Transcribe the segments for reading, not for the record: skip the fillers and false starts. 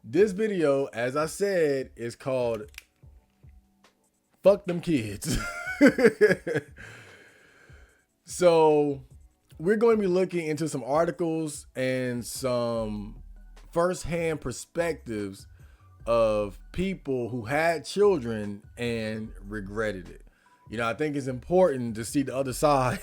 This video, as I said, is called Fuck Them Kids. So, we're going to be looking into some articles and some firsthand perspectives of people who had children and regretted it. I think it's important to see the other side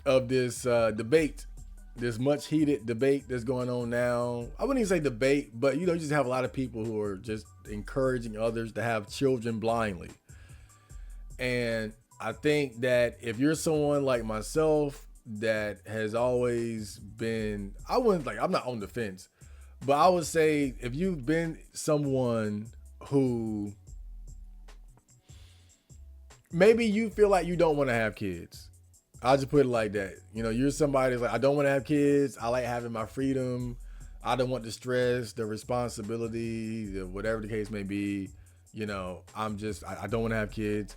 of this debate, this much heated debate that's going on now. I wouldn't even say debate, but you just have a lot of people who are just encouraging others to have children blindly. And I think that if you're someone like myself that has always been, I'm not on the fence, but I would say if you've been someone who maybe you feel like you don't want to have kids. I'll just put it like that. You're somebody that's like, I don't want to have kids. I like having my freedom. I don't want the stress, the responsibility, whatever the case may be. I don't want to have kids.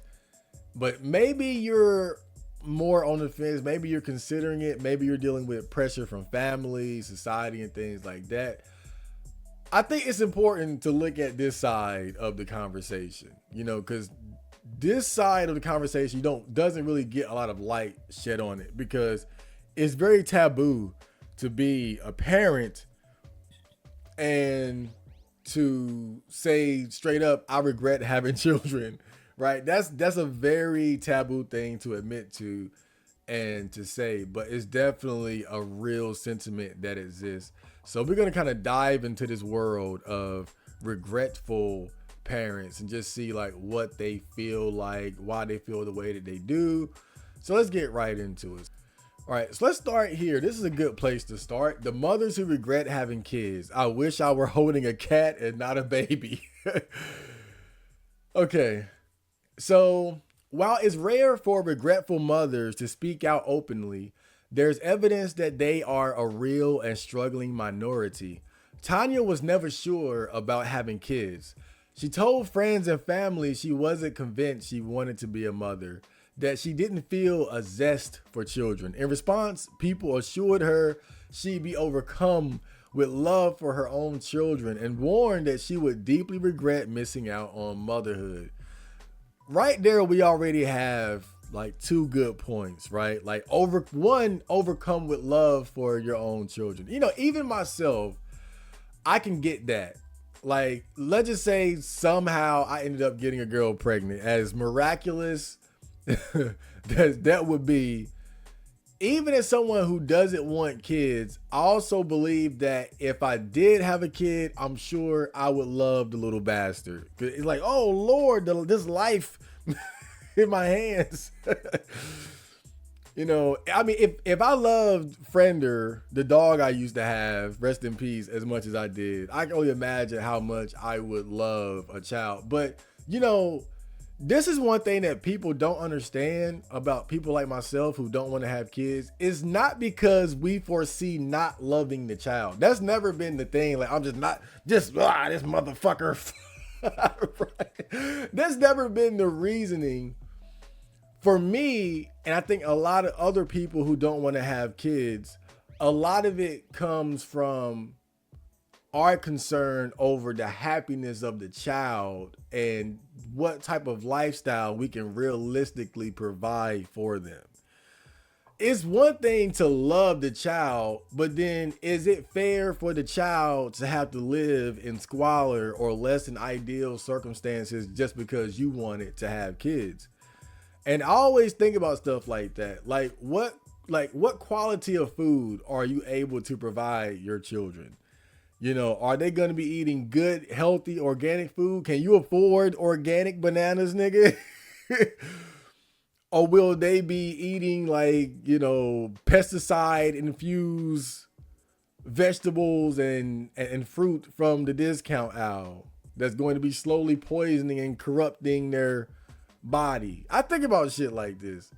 But maybe you're more on the fence. Maybe you're considering it. Maybe you're dealing with pressure from family, society, and things like that. I think it's important to look at this side of the conversation, because this side of the conversation doesn't really get a lot of light shed on it, because it's very taboo to be a parent and to say straight up, I regret having children, right? That's a very taboo thing to admit to and to say, but it's definitely a real sentiment that exists. So we're going to kind of dive into this world of regretful parents and just see like what they feel like, why they feel the way that they do. So let's get right into it. All right, so let's start here. This is a good place to start. The mothers who regret having kids. I wish I were holding a cat and not a baby. Okay, so while it's rare for regretful mothers to speak out openly, there's evidence that they are a real and struggling minority. Tanya was never sure about having kids. She told friends and family she wasn't convinced she wanted to be a mother, that she didn't feel a zest for children. In response, people assured her she'd be overcome with love for her own children and warned that she would deeply regret missing out on motherhood. Right there, we already have like two good points, right? Like overcome with love for your own children. Even myself, I can get that. Like, let's just say somehow I ended up getting a girl pregnant. As miraculous that would be, even as someone who doesn't want kids, I also believe that if I did have a kid, I'm sure I would love the little bastard. It's like, oh Lord, this life in my hands. If I loved Fender, the dog I used to have, rest in peace, as much as I did, I can only imagine how much I would love a child. But, this is one thing that people don't understand about people like myself who don't want to have kids. It's not because we foresee not loving the child. That's never been the thing. Like, I'm this motherfucker. Right? That's never been the reasoning. For me, and I think a lot of other people who don't want to have kids, a lot of it comes from our concern over the happiness of the child and what type of lifestyle we can realistically provide for them. It's one thing to love the child, but then is it fair for the child to have to live in squalor or less than ideal circumstances just because you wanted to have kids? And I always think about stuff like that. Like what quality of food are you able to provide your children? Are they going to be eating good, healthy, organic food? Can you afford organic bananas, nigga? Or will they be eating pesticide infused vegetables and fruit from the discount aisle that's going to be slowly poisoning and corrupting their body? I think about shit like this.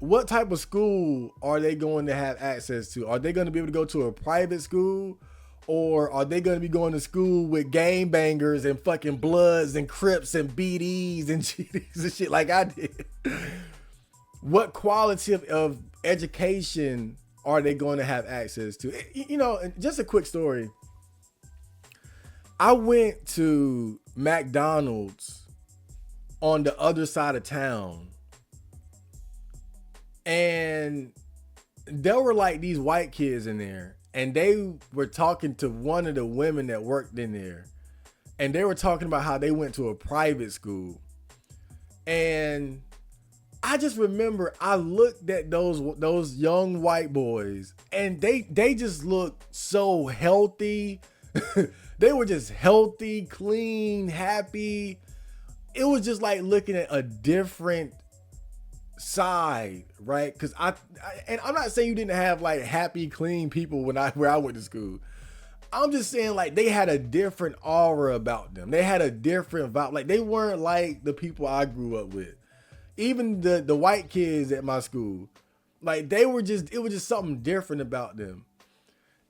What type of school are they going to have access to? Are they going to be able to go to a private school? Or are they going to be going to school with gangbangers and fucking Bloods and Crips and BDs and GDs and shit like I did? What quality of education are they going to have access to? And just a quick story. I went to McDonald's on the other side of town, and there were like these white kids in there, and they were talking to one of the women that worked in there, and they were talking about how they went to a private school. And I just remember I looked at those young white boys, and they just looked so healthy. They were just healthy, clean, happy. It was just like looking at a different side, right? Because and I'm not saying you didn't have like happy, clean people where I went to school. I'm just saying like they had a different aura about them. They had a different vibe. Like they weren't like the people I grew up with. Even the white kids at my school, like it was just something different about them.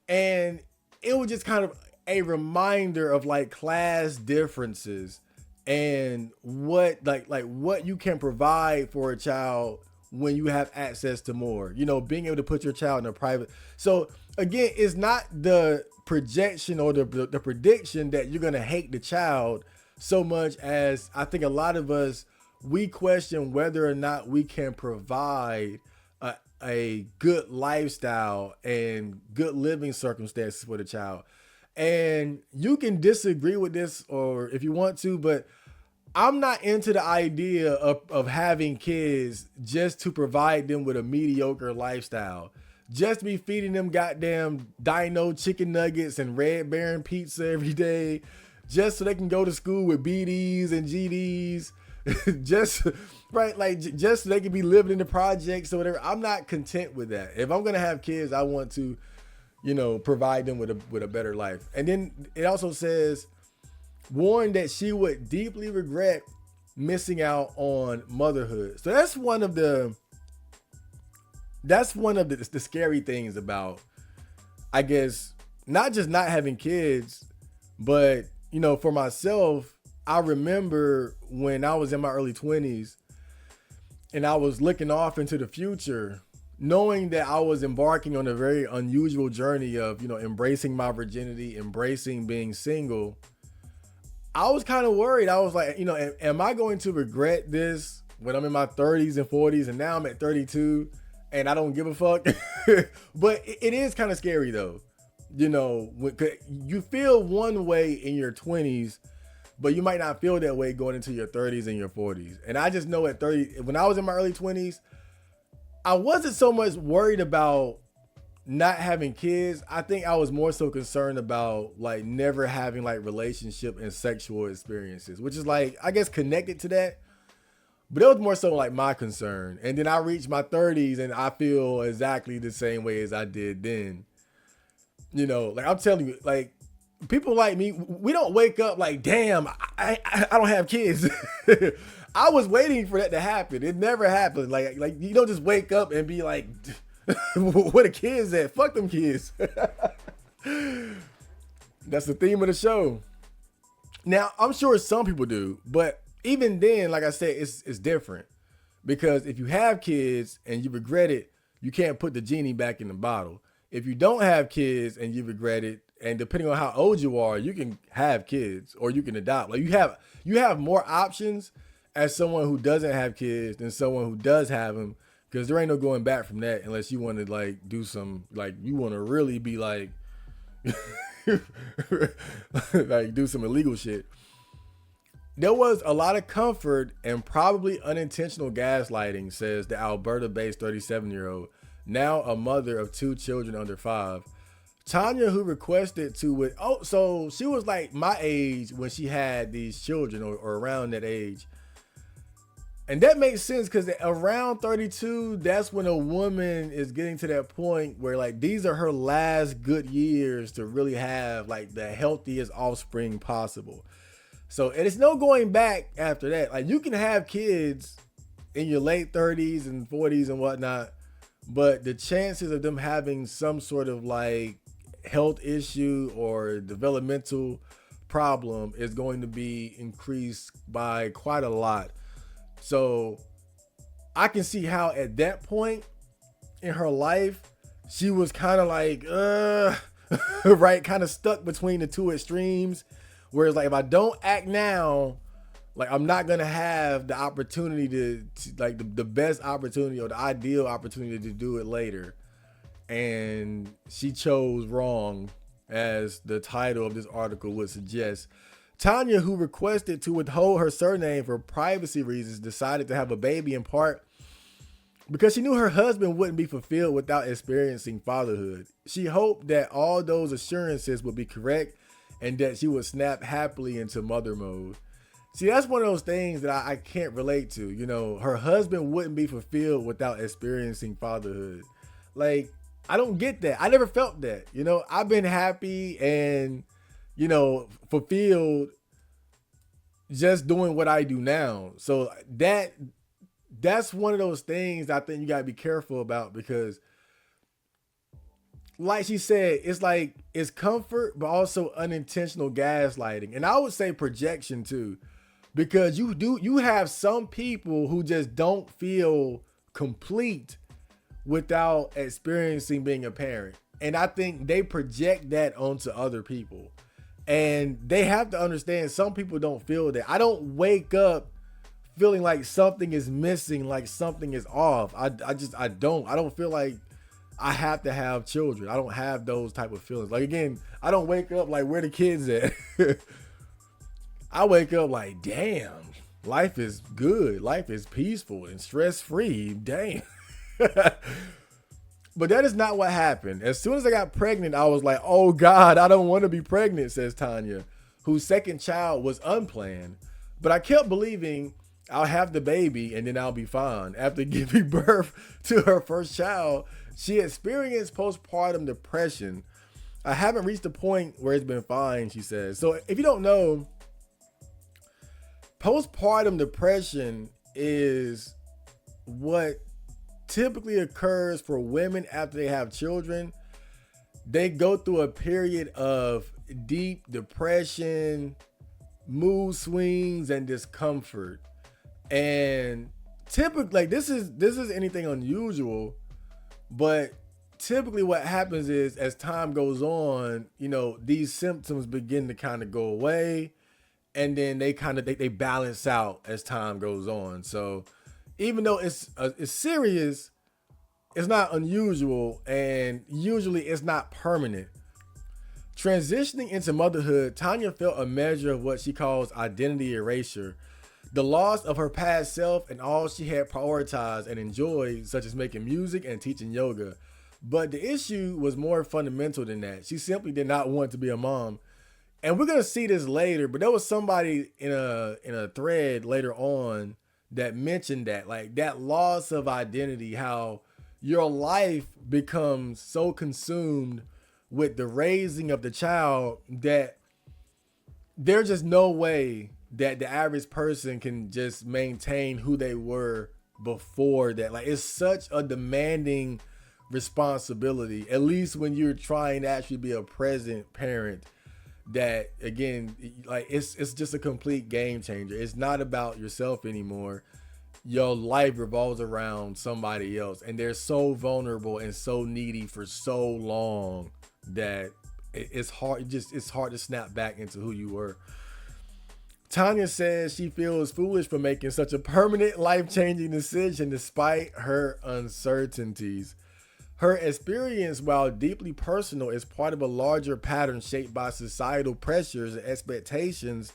And it was just kind of a reminder of like class differences and what like what you can provide for a child when you have access to more. You know, being able to put your child in a private. So again, it's not the projection or the prediction that you're gonna hate the child so much as I think a lot of us, we question whether or not we can provide a good lifestyle and good living circumstances for the child. And you can disagree with this or if you want to, but I'm not into the idea of having kids just to provide them with a mediocre lifestyle. Just to be feeding them goddamn Dino chicken nuggets and Red Baron pizza every day, just so they can go to school with BDs and GDs. Just right, like just so they can be living in the projects or whatever. I'm not content with that. If I'm gonna have kids, I want to, you know, provide them with a better life. And then it also says, warned that she would deeply regret missing out on motherhood. So that's one of the scary things about, I guess, not just not having kids, but you know, for myself, I remember when I was in my early 20s and I was looking off into the future, knowing that I was embarking on a very unusual journey of, you know, embracing my virginity, embracing being single. I was kind of worried. I was like, you know, am I going to regret this when I'm in my 30s and 40s and now I'm at 32 and I don't give a fuck? But it is kind of scary though. You know, you feel one way in your 20s, but you might not feel that way going into your 30s and your 40s. And I just know at 30, when I was in my early 20s, I wasn't so much worried about not having kids. I think I was more so concerned about like never having like relationship and sexual experiences, which is like, I guess, connected to that. But it was more so like my concern. And then I reached my 30s and I feel exactly the same way as I did then. You know, like I'm telling you, like people like me, we don't wake up like, damn, I don't have kids. I was waiting for that to happen. It never happened. Like you don't just wake up and be like, where the kids at? Fuck them kids. That's the theme of the show. Now, I'm sure some people do, but even then, like I said, it's different. Because if you have kids and you regret it, you can't put the genie back in the bottle. If you don't have kids and you regret it, and depending on how old you are, you can have kids or you can adopt. Like you have more options as someone who doesn't have kids than someone who does have them, because there ain't no going back from that unless you want to like do some, like you want to really be like like do some illegal shit. There was a lot of comfort and probably unintentional gaslighting, says the Alberta-based 37-year-old, now a mother of 2 children under 5. Tanya, who requested so she was like my age when she had these children or around that age. And that makes sense because around 32, that's when a woman is getting to that point where like these are her last good years to really have like the healthiest offspring possible. So, and it's no going back after that. Like you can have kids in your late 30s and 40s and whatnot, but the chances of them having some sort of like health issue or developmental problem is going to be increased by quite a lot. So I can see how at that point in her life, she was kind of like, right, kind of stuck between the two extremes. Whereas like if I don't act now, like I'm not gonna have the opportunity to like the best opportunity or the ideal opportunity to do it later. And she chose wrong, as the title of this article would suggest. Tanya, who requested to withhold her surname for privacy reasons, decided to have a baby in part because she knew her husband wouldn't be fulfilled without experiencing fatherhood. She hoped that all those assurances would be correct and that she would snap happily into mother mode. See, that's one of those things that I can't relate to. You know, her husband wouldn't be fulfilled without experiencing fatherhood. Like, I don't get that. I never felt that. You know, I've been happy and, you know, fulfilled just doing what I do now. So that's one of those things I think you gotta be careful about, because like she said, it's like it's comfort, but also unintentional gaslighting. And I would say projection too, because you have some people who just don't feel complete without experiencing being a parent. And I think they project that onto other people. And they have to understand some people don't feel that. I don't wake up feeling like something is missing, like something is off. I don't feel like I have to have children. I don't have those type of feelings. Like, again, I don't wake up like, where the kids at? I wake up like, damn, life is good. Life is peaceful and stress-free. Damn. But that is not what happened. As soon as I got pregnant, I was like, oh God, I don't want to be pregnant, says Tanya, whose second child was unplanned. But I kept believing I'll have the baby and then I'll be fine. After giving birth to her first child, she experienced postpartum depression. I haven't reached the point where it's been fine, she says. So if you don't know, postpartum depression is what typically occurs for women after they have children. They go through a period of deep depression, mood swings, and discomfort. And typically, like, this is anything unusual, but typically what happens is, as time goes on, you know, these symptoms begin to kind of go away, and then they balance out as time goes on. So even though it's serious, it's not unusual, and usually it's not permanent. Transitioning into motherhood, Tanya felt a measure of what she calls identity erasure, the loss of her past self and all she had prioritized and enjoyed, such as making music and teaching yoga. But the issue was more fundamental than that. She simply did not want to be a mom. And we're gonna see this later, but there was somebody in a thread later on that mentioned that, like, that loss of identity, how your life becomes so consumed with the raising of the child that there's just no way that the average person can just maintain who they were before that. Like, it's such a demanding responsibility, at least when you're trying to actually be a present parent, that, again, like, it's just a complete game changer. It's not about yourself anymore. Your life revolves around somebody else, and they're so vulnerable and so needy for so long that it's hard. It's hard to snap back into who you were. Tanya says she feels foolish for making such a permanent, life-changing decision despite her uncertainties. Her experience, while deeply personal, is part of a larger pattern shaped by societal pressures and expectations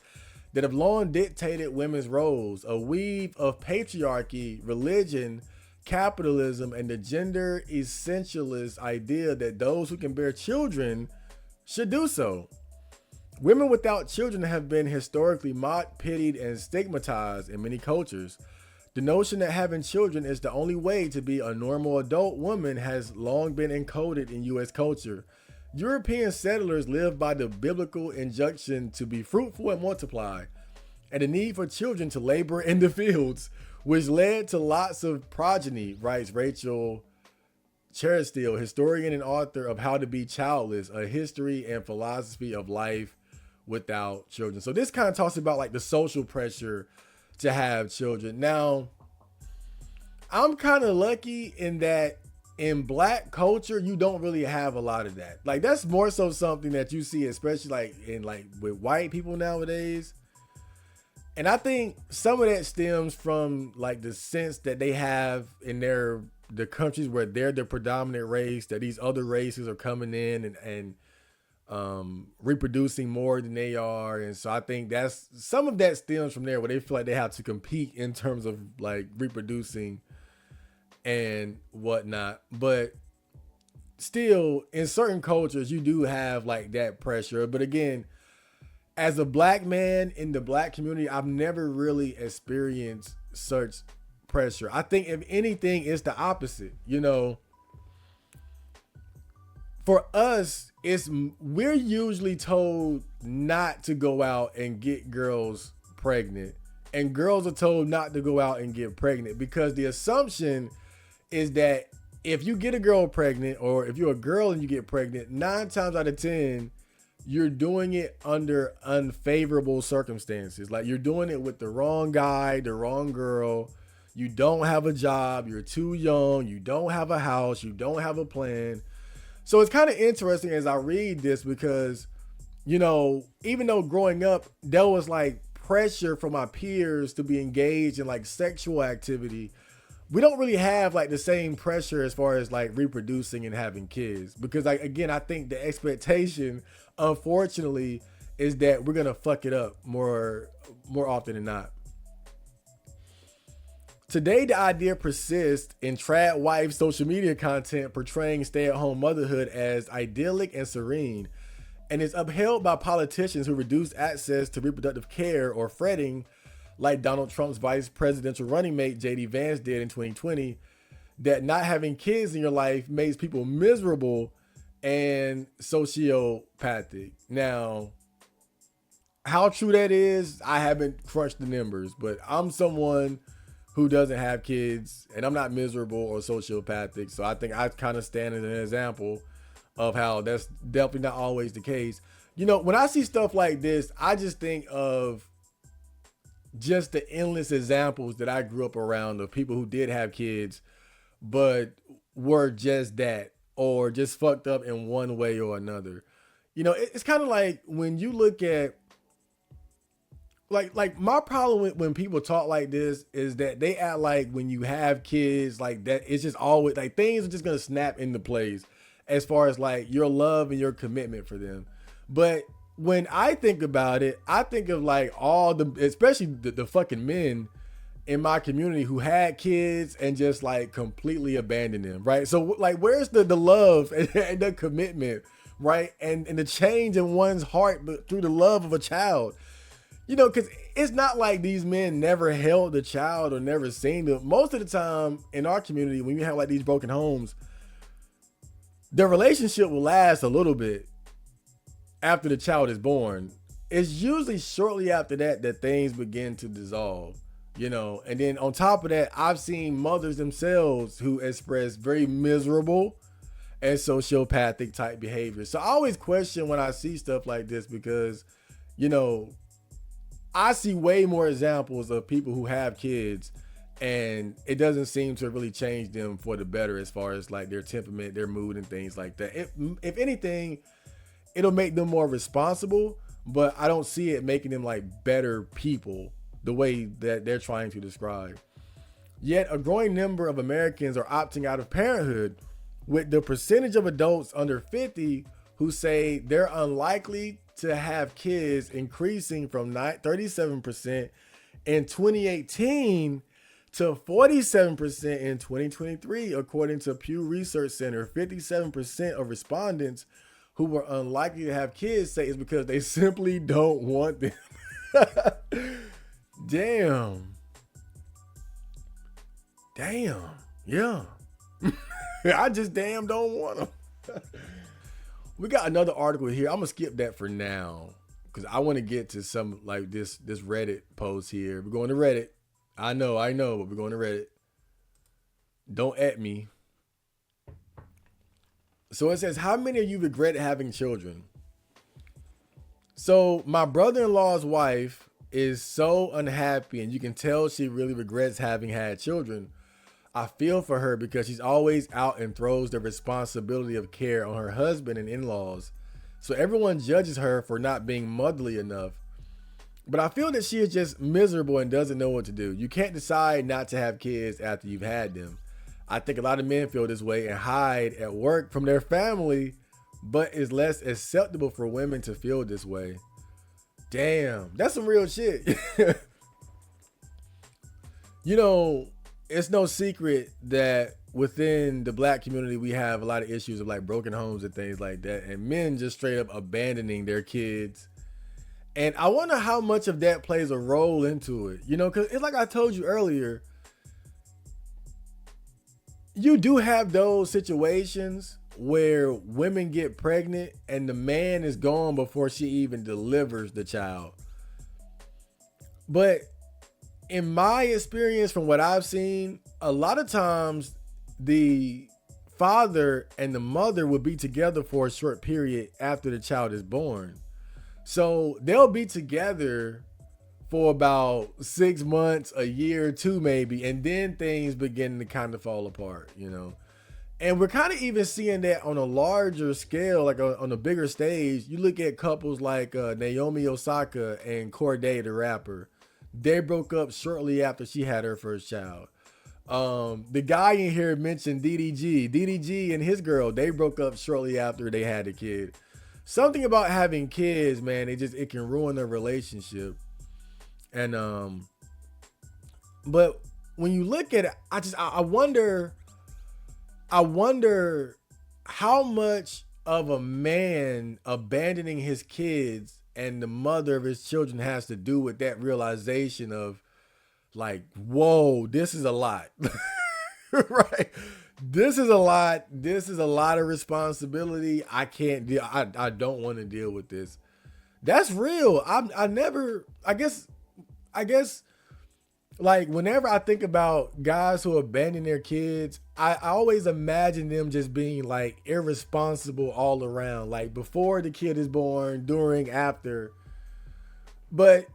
that have long dictated women's roles, a weave of patriarchy, religion, capitalism, and the gender essentialist idea that those who can bear children should do so. Women without children have been historically mocked, pitied, and stigmatized in many cultures. The notion that having children is the only way to be a normal adult woman has long been encoded in U.S. culture. European settlers lived by the biblical injunction to be fruitful and multiply, and the need for children to labor in the fields, which led to lots of progeny, writes Rachel Cheristeel, historian and author of How to Be Childless, A History and Philosophy of Life Without Children. So this kind of talks about, like, the social pressure to have children. Now, I'm kind of lucky in that in black culture, you don't really have a lot of that. Like that's more so something that you see, especially like in like with white people nowadays. And I think some of that stems from like the sense that they have in the countries where they're the predominant race, that these other races are coming in and reproducing more than they are. And so I think that's some of that stems from there, where they feel like they have to compete in terms of like reproducing and whatnot. But still, in certain cultures, you do have like that pressure. But again, as a black man in the black community, I've never really experienced such pressure. I think if anything, it's the opposite. You know, for us, we're usually told not to go out and get girls pregnant, and girls are told not to go out and get pregnant, because the assumption is that if you get a girl pregnant, or if you're a girl and you get pregnant, 9 times out of 10, you're doing it under unfavorable circumstances. Like you're doing it with the wrong guy, the wrong girl. You don't have a job. You're too young. You don't have a house. You don't have a plan. So it's kind of interesting as I read this, because, you know, even though growing up, there was like pressure from my peers to be engaged in like sexual activity, we don't really have like the same pressure as far as like reproducing and having kids. Because like, again, I think the expectation, unfortunately, is that we're going to fuck it up more often than not. Today, the idea persists in trad wife social media content portraying stay-at-home motherhood as idyllic and serene, and is upheld by politicians who reduce access to reproductive care or fretting, like Donald Trump's vice presidential running mate J.D. Vance did in 2020, that not having kids in your life makes people miserable and sociopathic. Now, how true that is, I haven't crunched the numbers, but I'm someone who doesn't have kids, and I'm not miserable or sociopathic. So I think I kind of stand as an example of how that's definitely not always the case. You know, when I see stuff like this, I just think of just the endless examples that I grew up around of people who did have kids, but were just that, or just fucked up in one way or another. You know, it's kind of like when you look at, like my problem with when people talk like this is that they act like when you have kids like that, it's just always like things are just going to snap into place as far as like your love and your commitment for them. But when I think about it, I think of like all the, especially the fucking men in my community who had kids and just like completely abandoned them, right? So like, where's the love and the commitment, right? And the change in one's heart, but through the love of a child. You know, because it's not like these men never held the child or never seen them. Most of the time in our community, when you have like these broken homes, the relationship will last a little bit after the child is born. It's usually shortly after that things begin to dissolve, you know. And then on top of that, I've seen mothers themselves who express very miserable and sociopathic type behavior. So I always question when I see stuff like this, because, you know, I see way more examples of people who have kids and it doesn't seem to really change them for the better as far as like their temperament, their mood and things like that. If anything, it'll make them more responsible, but I don't see it making them like better people the way that they're trying to describe. Yet a growing number of Americans are opting out of parenthood, with the percentage of adults under 50 who say they're unlikely to have kids increasing from 37% in 2018 to 47% in 2023, according to Pew Research Center. 57% of respondents who were unlikely to have kids say it's because they simply don't want them. Damn. Yeah. I just damn don't want them. We got another article here. I'm gonna skip that for now because I want to get to some like this Reddit post here. We're going to Reddit. I know, but we're going to Reddit. Don't at me. So it says, how many of you regret having children? So my brother-in-law's wife is so unhappy, and you can tell she really regrets having had children. I feel for her because she's always out and throws the responsibility of care on her husband and in-laws. So everyone judges her for not being motherly enough. But I feel that she is just miserable and doesn't know what to do. You can't decide not to have kids after you've had them. I think a lot of men feel this way and hide at work from their family, but it's less acceptable for women to feel this way. Damn, that's some real shit. You know, it's no secret that within the black community, we have a lot of issues of like broken homes and things like that, and men just straight up abandoning their kids. And I wonder how much of that plays a role into it, you know, because it's like I told you earlier, you do have those situations where women get pregnant and the man is gone before she even delivers the child. But in my experience, from what I've seen, a lot of times the father and the mother will be together for a short period after the child is born. So they'll be together for about 6 months, a year or two maybe, and then things begin to kind of fall apart, you know. And we're kind of even seeing that on a larger scale, like on a bigger stage. You look at couples like Naomi Osaka and Cordae, the rapper. They broke up shortly after she had her first child. The guy in here mentioned DDG. DDG and his girl, they broke up shortly after they had a kid. Something about having kids, man, it can ruin a relationship. And but when you look at it, I wonder how much of a man abandoning his kids and the mother of his children has to do with that realization of like, whoa, this is a lot. Right? This is a lot. This is a lot of responsibility. I can't deal. I don't want to deal with this. That's real. I guess like whenever I think about guys who abandon their kids, I always imagine them just being like irresponsible all around, like before the kid is born, during, after. But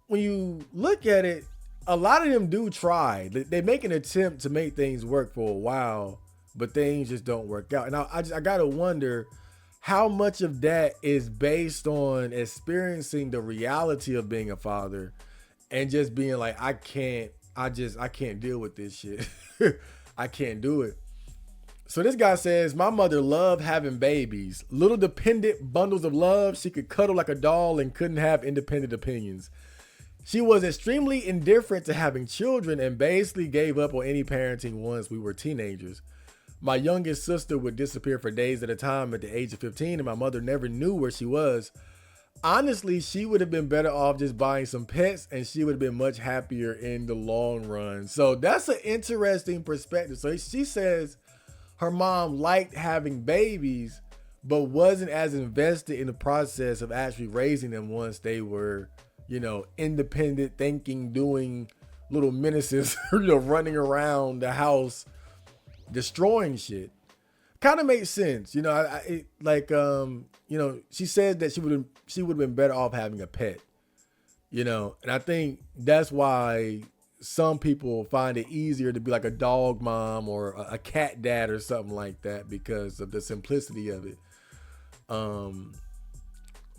when you look at it, a lot of them do try. They make an attempt to make things work for a while, but things just don't work out. And I gotta wonder how much of that is based on experiencing the reality of being a father and just being like, I can't deal with this shit. I can't do it. So this guy says, my mother loved having babies, little dependent bundles of love. She could cuddle like a doll and couldn't have independent opinions. She was extremely indifferent to having children and basically gave up on any parenting once we were teenagers. My youngest sister would disappear for days at a time at the age of 15, and my mother never knew where she was. Honestly, she would have been better off just buying some pets, and she would have been much happier in the long run. So that's an interesting perspective. So she says her mom liked having babies, but wasn't as invested in the process of actually raising them once they were, you know, independent, thinking, doing little menaces, you know, running around the house, destroying shit. Kind of makes sense, you know. You know, she said that she would have been better off having a pet, you know, and I think that's why some people find it easier to be like a dog mom or a cat dad or something like that because of the simplicity of it.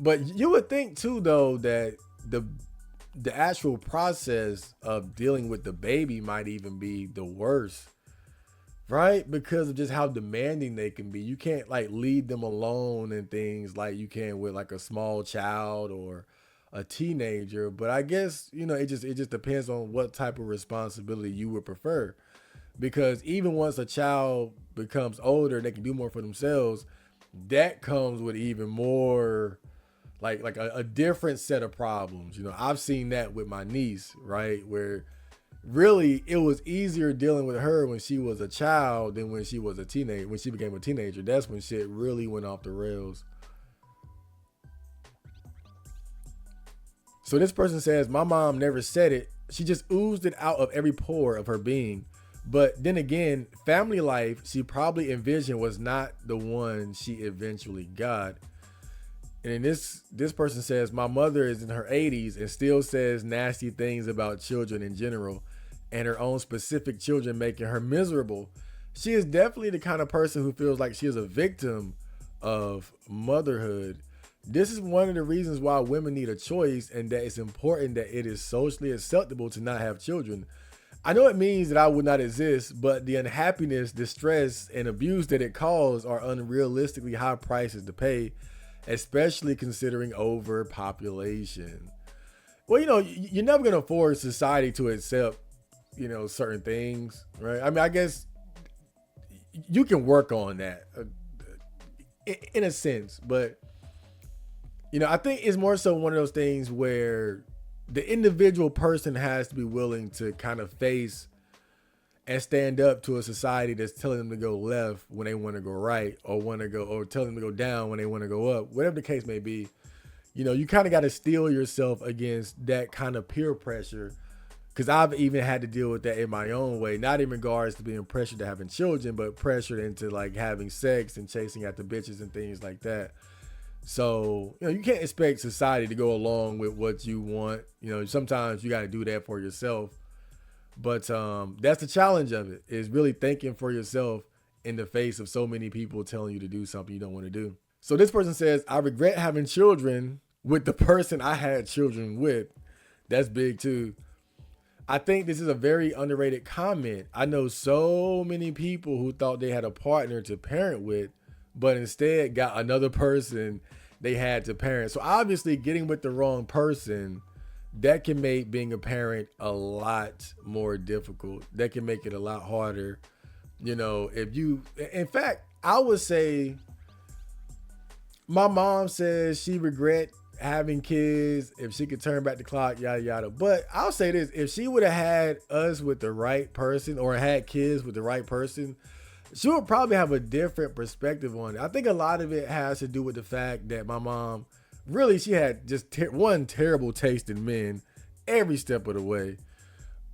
But you would think too, though, that the actual process of dealing with the baby might even be the worst, right? Because of just how demanding they can be. You can't like leave them alone and things like you can with like a small child or a teenager. But I guess, you know, it just depends on what type of responsibility you would prefer. Because even once a child becomes older, they can do more for themselves. That comes with even more like a different set of problems. You know, I've seen that with my niece, right? Where really it was easier dealing with her when she was a child than when she was a teenager. When she became a teenager, that's when shit really went off the rails. So this person says, my mom never said it. She just oozed it out of every pore of her being. But then again, family life she probably envisioned was not the one she eventually got. And then this person says, my mother is in her 80s and still says nasty things about children in general. and her own specific children making her miserable. She is definitely the kind of person who feels like she is a victim of motherhood. This is one of the reasons why women need a choice, and that it's important that it is socially acceptable to not have children. I know it means that I would not exist, but the unhappiness, distress, and abuse that it caused are unrealistically high prices to pay, especially considering overpopulation. Well, you're never going to force society to accept, certain things, right? I mean, I guess you can work on that in a sense, but I think it's more so one of those things where the individual person has to be willing to kind of face and stand up to a society that's telling them to go left when they want to go right, or telling them to go down when they want to go up, whatever the case may be. You kind of got to steel yourself against that kind of peer pressure. Because I've even had to deal with that in my own way, not in regards to being pressured to having children, but pressured into like having sex and chasing after bitches and things like that. So, you can't expect society to go along with what you want. Sometimes you got to do that for yourself. But that's the challenge of it, is really thinking for yourself in the face of so many people telling you to do something you don't want to do. So this person says, I regret having children with the person I had children with. That's big too. I think this is a very underrated comment. I know so many people who thought they had a partner to parent with, but instead got another person they had to parent. So obviously getting with the wrong person, that can make being a parent a lot more difficult. That can make it a lot harder. In fact, I would say my mom says she regret having kids if she could turn back the clock, yada yada. But I'll say this: if she would have had us with the right person, or had kids with the right person, she would probably have a different perspective on it. I think a lot of it has to do with the fact that my mom, really, she had just one terrible taste in men every step of the way.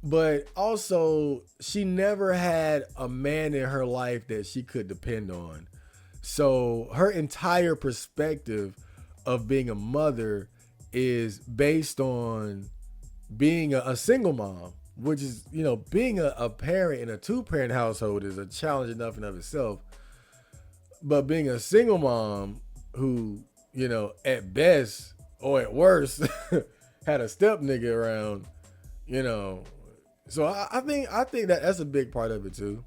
But also, she never had a man in her life that she could depend on. So her entire perspective of being a mother is based on being a single mom, which is, being a parent in a 2-parent household is a challenge enough in of itself. But being a single mom who, at best or at worst had a step nigga around, so I think that that's a big part of it too.